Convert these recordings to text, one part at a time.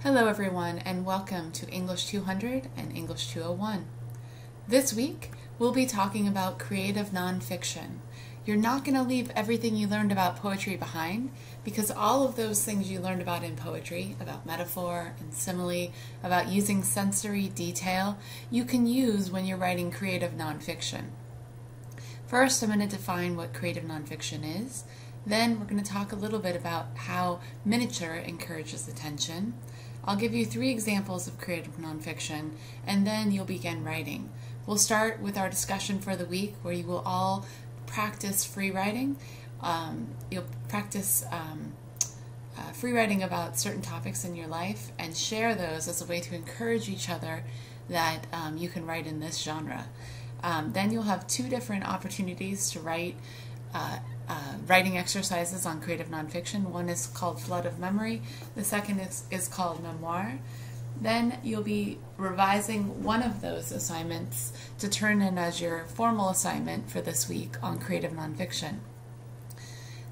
Hello everyone, and welcome to English 200 and English 201. This week we'll be talking about creative nonfiction. You're not going to leave everything you learned about poetry behind, because all of those things you learned about in poetry, about metaphor and simile, about using sensory detail, you can use when you're writing creative nonfiction. First, I'm going to define what creative nonfiction is. Then we're going to talk a little bit about how miniature encourages attention. I'll give you 3 examples of creative nonfiction, and then you'll begin writing. We'll start with our discussion for the week, where you will all practice free writing. You'll practice free writing about certain topics in your life and share those as a way to encourage each other that you can write in this genre. Then you'll have 2 different opportunities to write writing exercises on creative nonfiction. One is called Flood of Memory. The second is called Memoir. Then you'll be revising one of those assignments to turn in as your formal assignment for this week on creative nonfiction.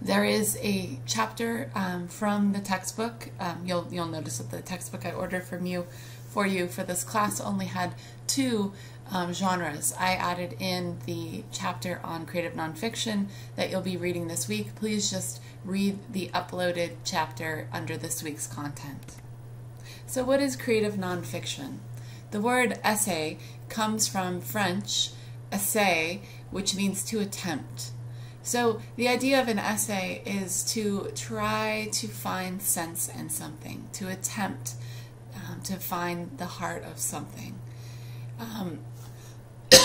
There is a chapter from the textbook. You'll notice that the textbook I ordered for you for this class only had 2 genres. I added in the chapter on creative nonfiction that you'll be reading this week. Please just read the uploaded chapter under this week's content. So what is creative nonfiction? The word essay comes from French essayer, which means to attempt. So the idea of an essay is to try to find sense in something, to attempt to find the heart of something.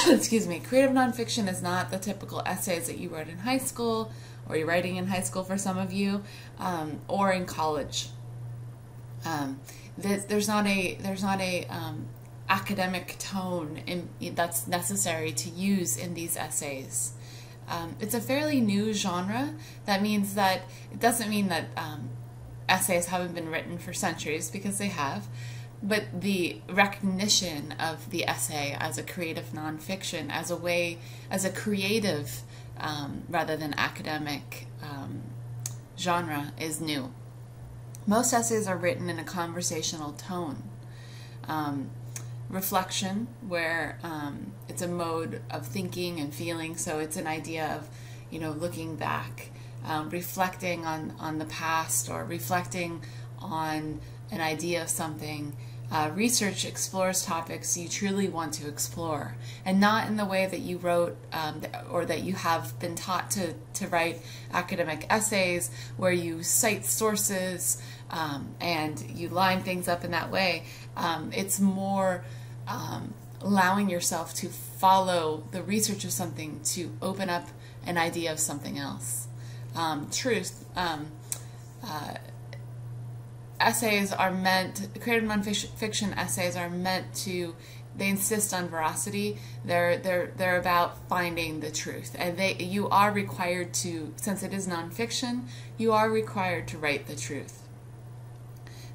Excuse me, creative nonfiction is not the typical essays that you wrote in high school, or you're writing in high school for some of you, or in college. There's not a academic tone that's necessary to use in these essays. It's a fairly new genre. That means that it doesn't mean that essays haven't been written for centuries, because they have. But the recognition of the essay as a creative nonfiction, as a creative rather than academic genre, is new. Most essays are written in a conversational tone. Reflection, where it's a mode of thinking and feeling, so it's an idea of, looking back, reflecting on the past, or reflecting on an idea of something. Research explores topics you truly want to explore, and not in the way that you wrote or that you have been taught to write academic essays, where you cite sources and you line things up in that way. It's more allowing yourself to follow the research of something to open up an idea of something else. Essays are meant, creative nonfiction essays are meant to, they insist on veracity. They're about finding the truth, and you are required to, since it is nonfiction, you are required to write the truth.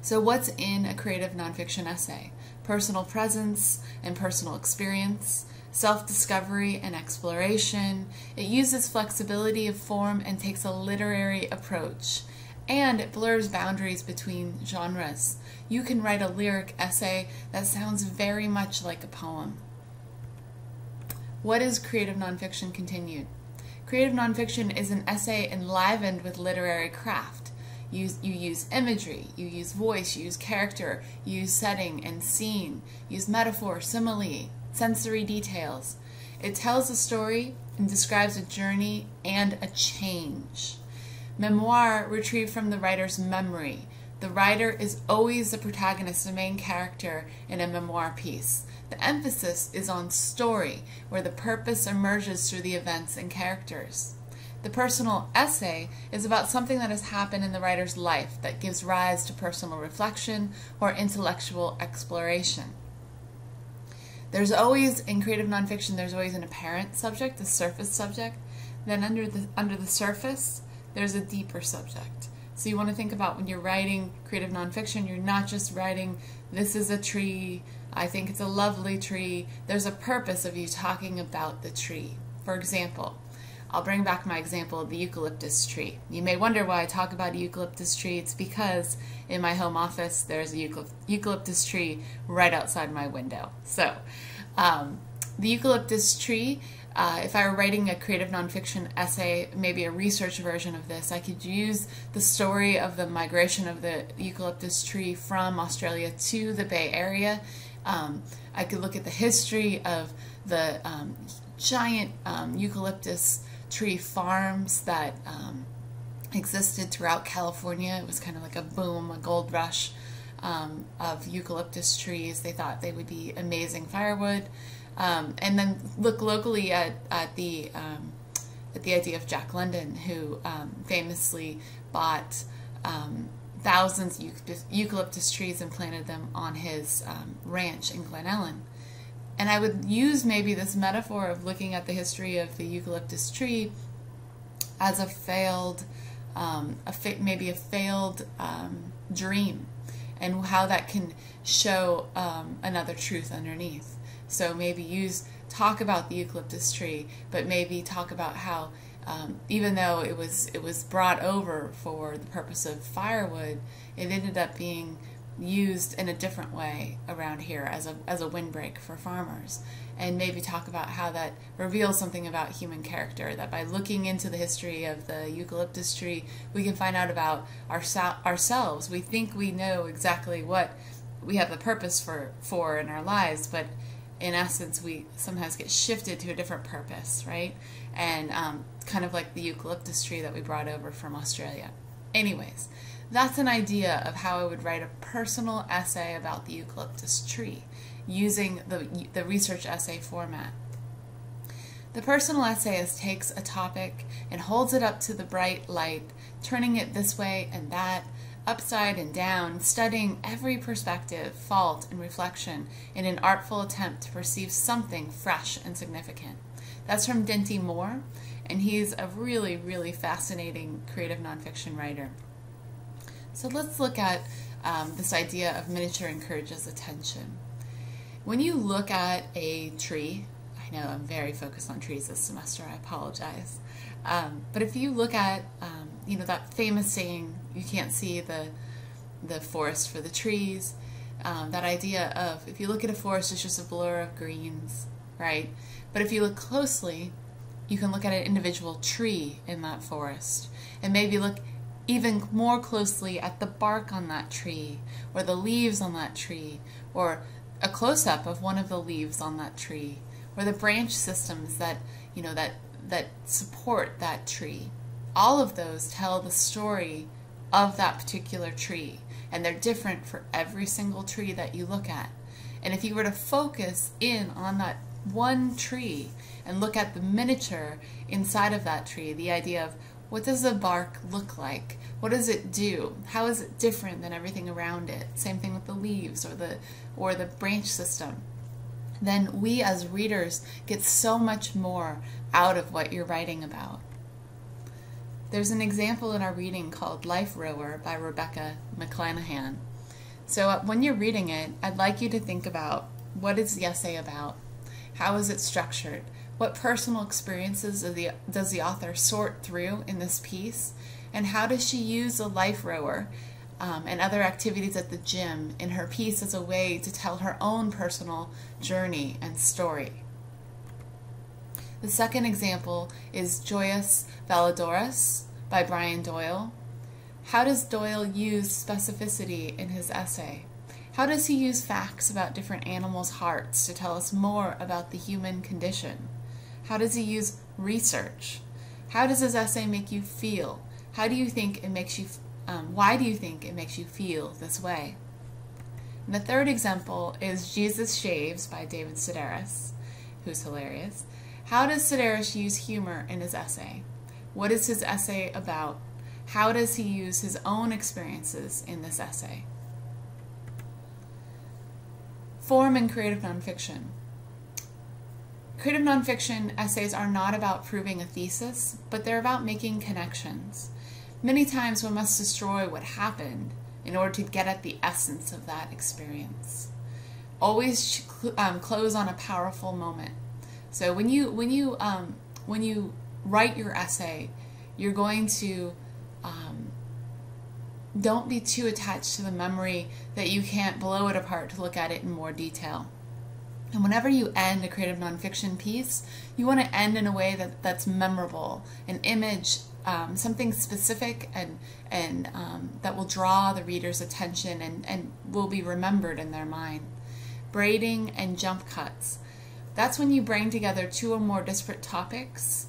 So what's in a creative nonfiction essay? Personal presence and personal experience, self-discovery and exploration. It uses flexibility of form and takes a literary approach. And it blurs boundaries between genres. You can write a lyric essay that sounds very much like a poem. What is creative nonfiction continued? Creative nonfiction is an essay enlivened with literary craft. You use imagery, you use voice, you use character, you use setting and scene, you use metaphor, simile, sensory details. It tells a story and describes a journey and a change. Memoir retrieved from the writer's memory. The writer is always the protagonist, the main character in a memoir piece. The emphasis is on story, where the purpose emerges through the events and characters. The personal essay is about something that has happened in the writer's life that gives rise to personal reflection or intellectual exploration. There's always, in creative nonfiction, there's always an apparent subject, a surface subject. Then under the surface, there's a deeper subject. So you want to think about, when you're writing creative nonfiction, you're not just writing, this is a tree, I think it's a lovely tree. There's a purpose of you talking about the tree. For example, I'll bring back my example of the eucalyptus tree. You may wonder why I talk about a eucalyptus tree. It's because in my home office there's a eucalyptus tree right outside my window. So the eucalyptus tree, if I were writing a creative nonfiction essay, maybe a research version of this, I could use the story of the migration of the eucalyptus tree from Australia to the Bay Area. I could look at the history of the giant eucalyptus tree farms that existed throughout California. It was kind of like a boom, a gold rush of eucalyptus trees. They thought they would be amazing firewood. And then look locally at the idea of Jack London, who famously bought thousands of eucalyptus trees and planted them on his ranch in Glen Ellen. And I would use maybe this metaphor of looking at the history of the eucalyptus tree as a failed, maybe a failed dream, and how that can show another truth underneath. So maybe talk about the eucalyptus tree, but maybe talk about how even though it was brought over for the purpose of firewood, it ended up being used in a different way around here as a windbreak for farmers. And maybe talk about how that reveals something about human character, that by looking into the history of the eucalyptus tree, we can find out about ourselves. We think we know exactly what we have the purpose for in our lives, but in essence, we sometimes get shifted to a different purpose, right? And kind of like the eucalyptus tree that we brought over from Australia. Anyways, that's an idea of how I would write a personal essay about the eucalyptus tree using the research essay format. The personal essayist takes a topic and holds it up to the bright light, turning it this way and that, upside and down, studying every perspective, fault, and reflection in an artful attempt to perceive something fresh and significant. That's from Dinty Moore, and he's a really, really fascinating creative nonfiction writer. So let's look at this idea of miniature encourages attention. When you look at a tree, I know I'm very focused on trees this semester, I apologize. But if you look at, that famous saying, you can't see the forest for the trees, that idea of if you look at a forest, it's just a blur of greens, right? But if you look closely, you can look at an individual tree in that forest, and maybe look even more closely at the bark on that tree, or the leaves on that tree, or a close-up of one of the leaves on that tree, or the branch systems that support that tree. All of those tell the story of that particular tree, and they're different for every single tree that you look at. And if you were to focus in on that one tree and look at the miniature inside of that tree, the idea of what does the bark look like? What does it do? How is it different than everything around it? Same thing with the leaves or the branch system. Then we as readers get so much more out of what you're writing about. There's an example in our reading called Life Rower by Rebecca McClanahan. So when you're reading it, I'd like you to think about, what is the essay about? How is it structured? What personal experiences does the author sort through in this piece? And how does she use the life rower and other activities at the gym in her piece as a way to tell her own personal journey and story? The second example is Joyous Valadares by Brian Doyle. How does Doyle use specificity in his essay? How does he use facts about different animals' hearts to tell us more about the human condition? How does he use research? How does his essay make you feel? How do you think it makes you? Why do you think it makes you feel this way? And the third example is Jesus Shaves by David Sedaris, who's hilarious. How does Sedaris use humor in his essay? What is his essay about? How does he use his own experiences in this essay? Form in creative nonfiction. Creative nonfiction essays are not about proving a thesis, but they're about making connections. Many times one must destroy what happened in order to get at the essence of that experience. Always close on a powerful moment. So when you write your essay, you're going to don't be too attached to the memory that you can't blow it apart to look at it in more detail. And whenever you end a creative nonfiction piece, you want to end in a way that's memorable, an image, something specific and that will draw the reader's attention and will be remembered in their mind. Braiding and jump cuts. That's when you bring together two or more disparate topics,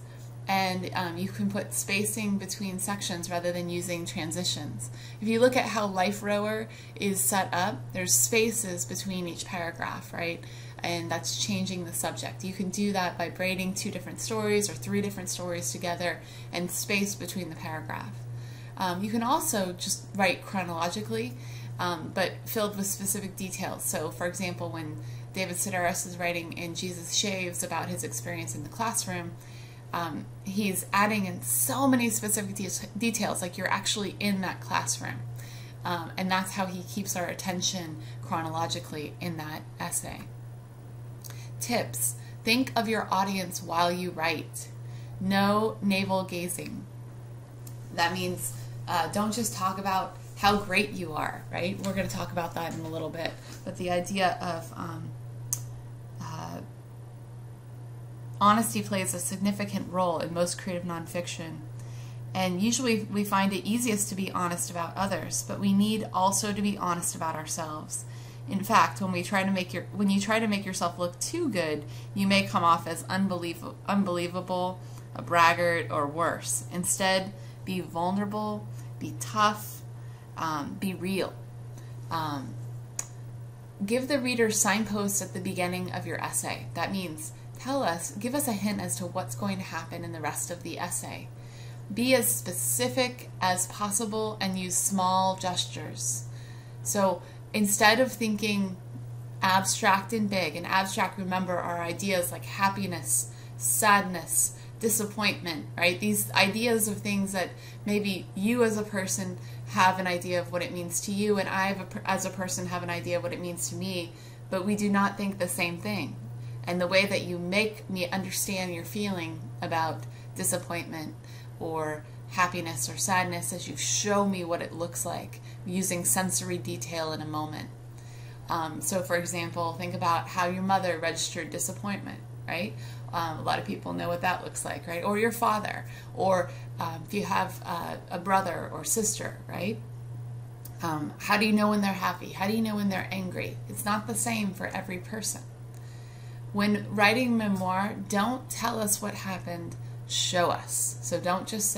and you can put spacing between sections rather than using transitions. If you look at how Life Rower is set up, there's spaces between each paragraph, right? And that's changing the subject. You can do that by braiding 2 different stories or 3 different stories together and space between the paragraph. You can also just write chronologically, but filled with specific details. So, for example, when David Sedaris is writing in Jesus Shaves about his experience in the classroom, he's adding in so many specific details, like you're actually in that classroom. And that's how he keeps our attention chronologically in that essay. Tips. Think of your audience while you write. No navel gazing. That means don't just talk about how great you are, right? We're going to talk about that in a little bit. But the idea of honesty plays a significant role in most creative nonfiction. And usually we find it easiest to be honest about others, but we need also to be honest about ourselves. In fact, when you try to make yourself look too good, you may come off as unbelievable, a braggart, or worse. Instead, be vulnerable, be tough, be real. Give the reader signposts at the beginning of your essay. That means give us a hint as to what's going to happen in the rest of the essay. Be as specific as possible and use small gestures. So instead of thinking abstract and big, and abstract, remember, are ideas like happiness, sadness, disappointment, right? These ideas of things that maybe you as a person have an idea of what it means to you, and I as a person have an idea of what it means to me, but we do not think the same thing. And the way that you make me understand your feeling about disappointment or happiness or sadness is you show me what it looks like using sensory detail in a moment. So for example, think about how your mother registered disappointment, right? A lot of people know what that looks like, right? Or your father, or if you have a brother or sister, right? How do you know when they're happy? How do you know when they're angry? It's not the same for every person. When writing memoir, don't tell us what happened, show us. So don't just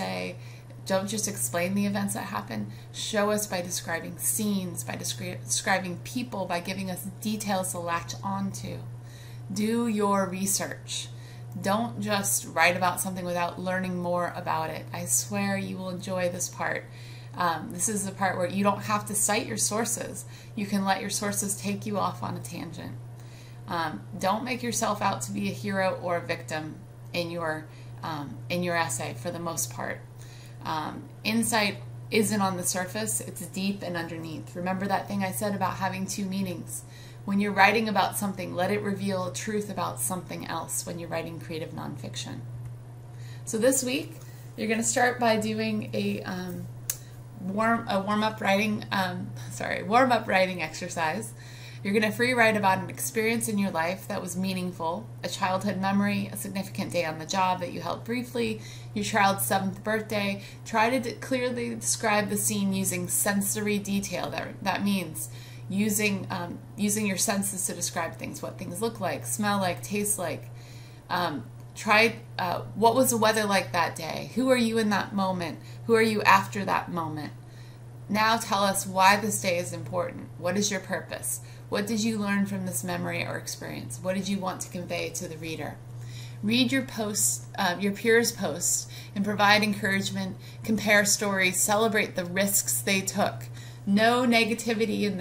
explain the events that happened. Show us by describing scenes, by describing people, by giving us details to latch onto. Do your research. Don't just write about something without learning more about it. I swear you will enjoy this part. This is the part where you don't have to cite your sources. You can let your sources take you off on a tangent. Don't make yourself out to be a hero or a victim in your essay for the most part. Insight isn't on the surface, it's deep and underneath. Remember that thing I said about having 2 meanings. When you're writing about something, let it reveal a truth about something else when you're writing creative nonfiction. So this week, you're going to start by doing a warm-up writing exercise. You're going to free write about an experience in your life that was meaningful, a childhood memory, a significant day on the job that you held briefly, your child's 7th birthday. Try to clearly describe the scene using sensory detail. That means using your senses to describe things, what things look like, smell like, taste like. What was the weather like that day? Who are you in that moment? Who are you after that moment? Now tell us why this day is important. What is your purpose? What did you learn from this memory or experience? What did you want to convey to the reader? Read your peers' posts and provide encouragement, compare stories, celebrate the risks they took. No negativity in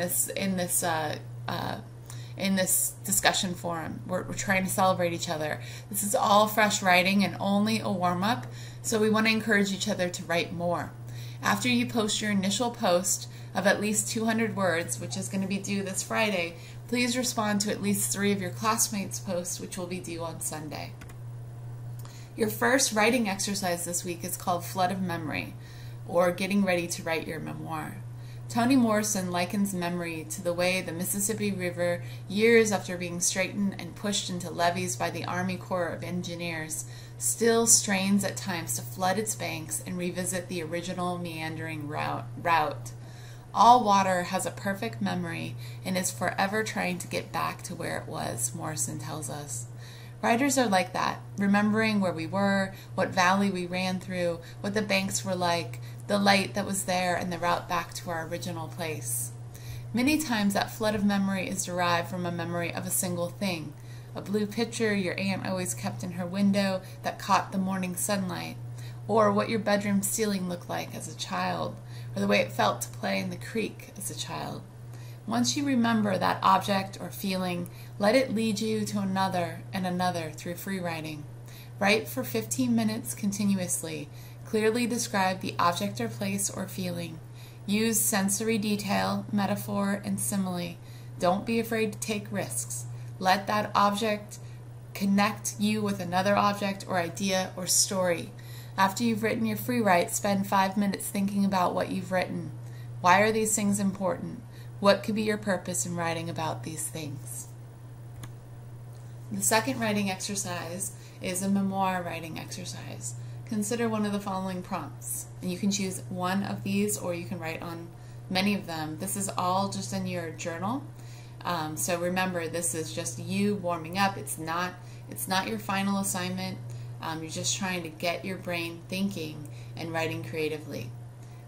this discussion forum. We're trying to celebrate each other. This is all fresh writing and only a warm-up, so we want to encourage each other to write more. After you post your initial post of at least 200 words, which is going to be due this Friday, please respond to at least 3 of your classmates' posts, which will be due on Sunday. Your first writing exercise this week is called Flood of Memory, or Getting Ready to Write Your Memoir. Toni Morrison likens memory to the way the Mississippi River, years after being straightened and pushed into levees by the Army Corps of Engineers, still strains at times to flood its banks and revisit the original meandering route. All water has a perfect memory and is forever trying to get back to where it was, Morrison tells us. Writers are like that, remembering where we were, what valley we ran through, what the banks were like, the light that was there, and the route back to our original place. Many times that flood of memory is derived from a memory of a single thing, a blue picture your aunt always kept in her window that caught the morning sunlight, or what your bedroom ceiling looked like as a child, or the way it felt to play in the creek as a child. Once you remember that object or feeling, let it lead you to another and another through free writing. Write for 15 minutes continuously. Clearly describe the object or place or feeling. Use sensory detail, metaphor, and simile. Don't be afraid to take risks. Let that object connect you with another object or idea or story. After you've written your free write, spend 5 minutes thinking about what you've written. Why are these things important? What could be your purpose in writing about these things? The second writing exercise is a memoir writing exercise. Consider one of the following prompts, and you can choose one of these or you can write on many of them. This is all just in your journal, so remember, this is just you warming up. It's not your final assignment. You're just trying to get your brain thinking and writing creatively.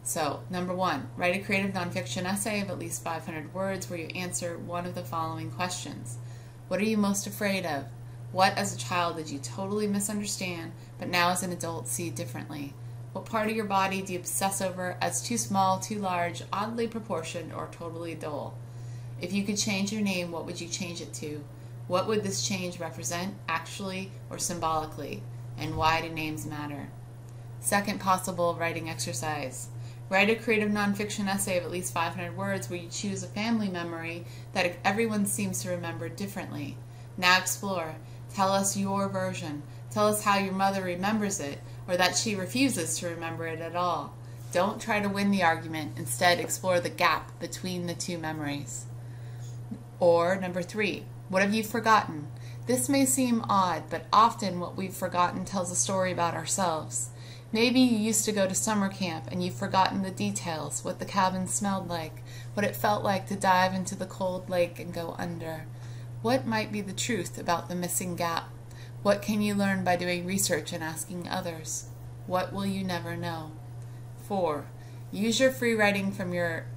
So, number 1, write a creative nonfiction essay of at least 500 words where you answer one of the following questions. What are you most afraid of? What as a child did you totally misunderstand, but now as an adult see differently? What part of your body do you obsess over as too small, too large, oddly proportioned, or totally dull? If you could change your name, what would you change it to? What would this change represent, actually or symbolically? And why do names matter? Second possible writing exercise. Write a creative nonfiction essay of at least 500 words where you choose a family memory that everyone seems to remember differently. Now explore. Tell us your version. Tell us how your mother remembers it, or that she refuses to remember it at all. Don't try to win the argument. Instead, explore the gap between the two memories. Or, number 3, what have you forgotten? This may seem odd, but often what we've forgotten tells a story about ourselves. Maybe you used to go to summer camp and you've forgotten the details, what the cabin smelled like, what it felt like to dive into the cold lake and go under. What might be the truth about the missing gap? What can you learn by doing research and asking others? What will you never know? 4, use your free writing from your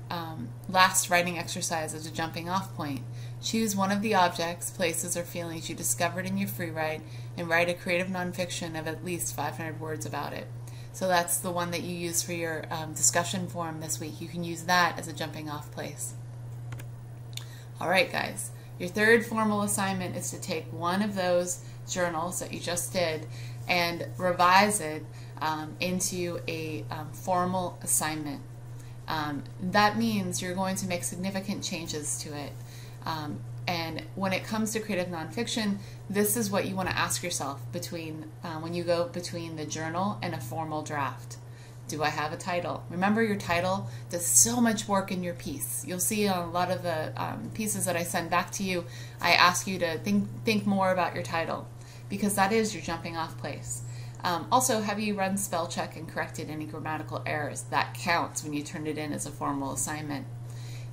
last writing exercise as a jumping off point. Choose one of the objects, places, or feelings you discovered in your free write and write a creative nonfiction of at least 500 words about it. So that's the one that you use for your discussion forum this week. You can use that as a jumping off place. Alright guys, your third formal assignment is to take one of those journals that you just did and revise it into a formal assignment. That means you're going to make significant changes to it. And when it comes to creative nonfiction, this is what you want to ask yourself when you go between the journal and a formal draft. Do I have a title? Remember, your title does so much work in your piece. You'll see on a lot of the pieces that I send back to you, I ask you to think more about your title, because that is your jumping off place. Also, have you run spell check and corrected any grammatical errors? That counts when you turn it in as a formal assignment.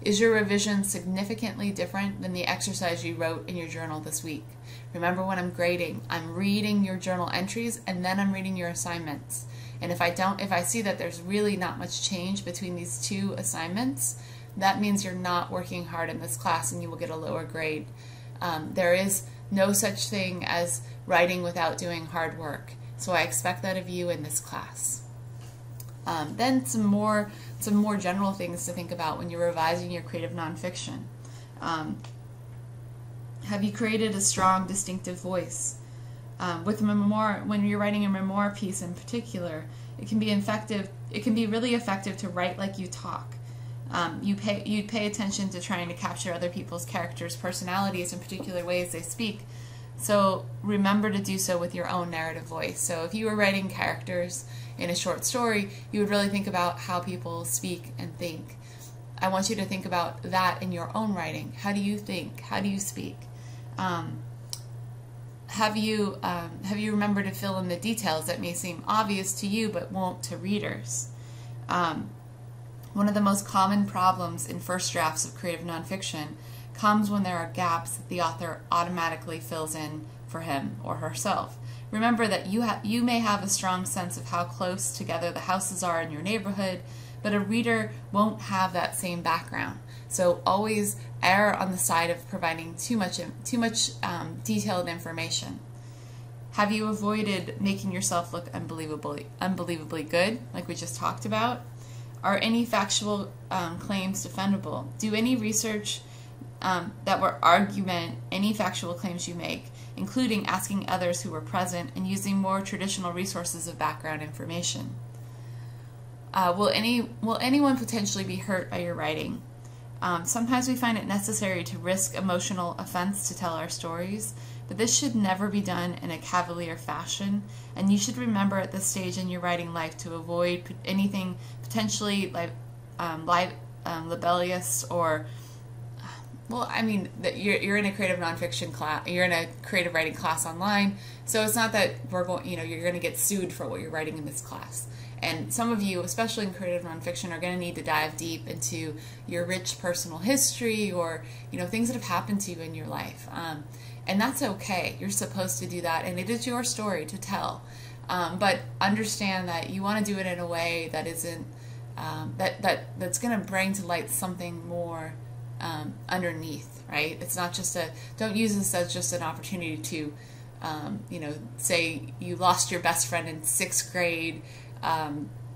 Is your revision significantly different than the exercise you wrote in your journal this week? Remember, when I'm grading, I'm reading your journal entries and then I'm reading your assignments. And if I see that there's really not much change between these two assignments, that means you're not working hard in this class and you will get a lower grade. There is no such thing as writing without doing hard work. So I expect that of you in this class. Then some more general things to think about when you're revising your creative nonfiction. Have you created a strong, distinctive voice? With a memoir, when you're writing a memoir piece in particular, it can be effective. It can be really effective to write like you talk. You'd pay attention to trying to capture other people's characters' personalities in particular ways they speak. So remember to do so with your own narrative voice. So if you were writing characters in a short story, you would really think about how people speak and think. I want you to think about that in your own writing. How do you think? How do you speak? Have you remembered to fill in the details that may seem obvious to you but won't to readers? One of the most common problems in first drafts of creative nonfiction comes when there are gaps that the author automatically fills in for him or herself. Remember that you may have a strong sense of how close together the houses are in your neighborhood, but a reader won't have that same background. So always err on the side of providing too much detailed information. Have you avoided making yourself look unbelievably good, like we just talked about? Are any factual claims defendable? Do any research that will argument any factual claims you make, including asking others who were present and using more traditional resources of background information? Will anyone potentially be hurt by your writing? Sometimes we find it necessary to risk emotional offense to tell our stories, but this should never be done in a cavalier fashion, and you should remember at this stage in your writing life to avoid anything potentially libellous or, well, I mean, you're in a creative nonfiction class, you're in a creative writing class online, so it's not that you're going to get sued for what you're writing in this class. And some of you, especially in creative nonfiction, are going to need to dive deep into your rich personal history or, things that have happened to you in your life. And that's okay. You're supposed to do that, and it is your story to tell. But understand that you want to do it in a way that isn't, that's going to bring to light something more underneath, right? It's not just don't use this as just an opportunity to, say you lost your best friend in 6th grade,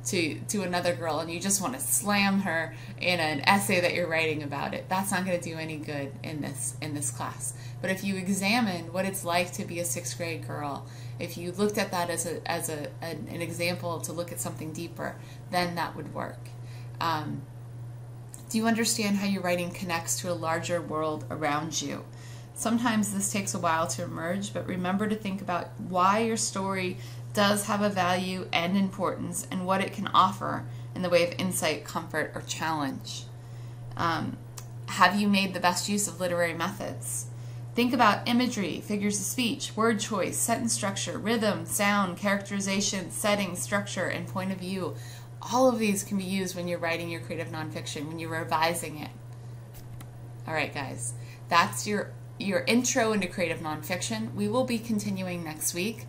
to another girl and you just want to slam her in an essay that you're writing about it. That's not going to do any good in this class. But if you examine what it's like to be a 6th grade girl, if you looked at that as an example to look at something deeper, then that would work. Do you understand how your writing connects to a larger world around you? Sometimes this takes a while to emerge, but remember to think about why your story does have a value and importance and what it can offer in the way of insight, comfort, or challenge. Have you made the best use of literary methods? Think about imagery, figures of speech, word choice, sentence structure, rhythm, sound, characterization, setting, structure, and point of view. All of these can be used when you're writing your creative nonfiction, when you're revising it. All right, guys, that's your intro into creative nonfiction. We will be continuing next week.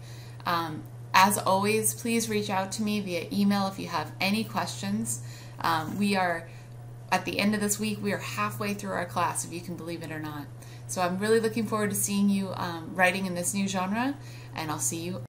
As always, please reach out to me via email if you have any questions. We are, at the end of this week, we are halfway through our class, if you can believe it or not. So I'm really looking forward to seeing you writing in this new genre, and I'll see you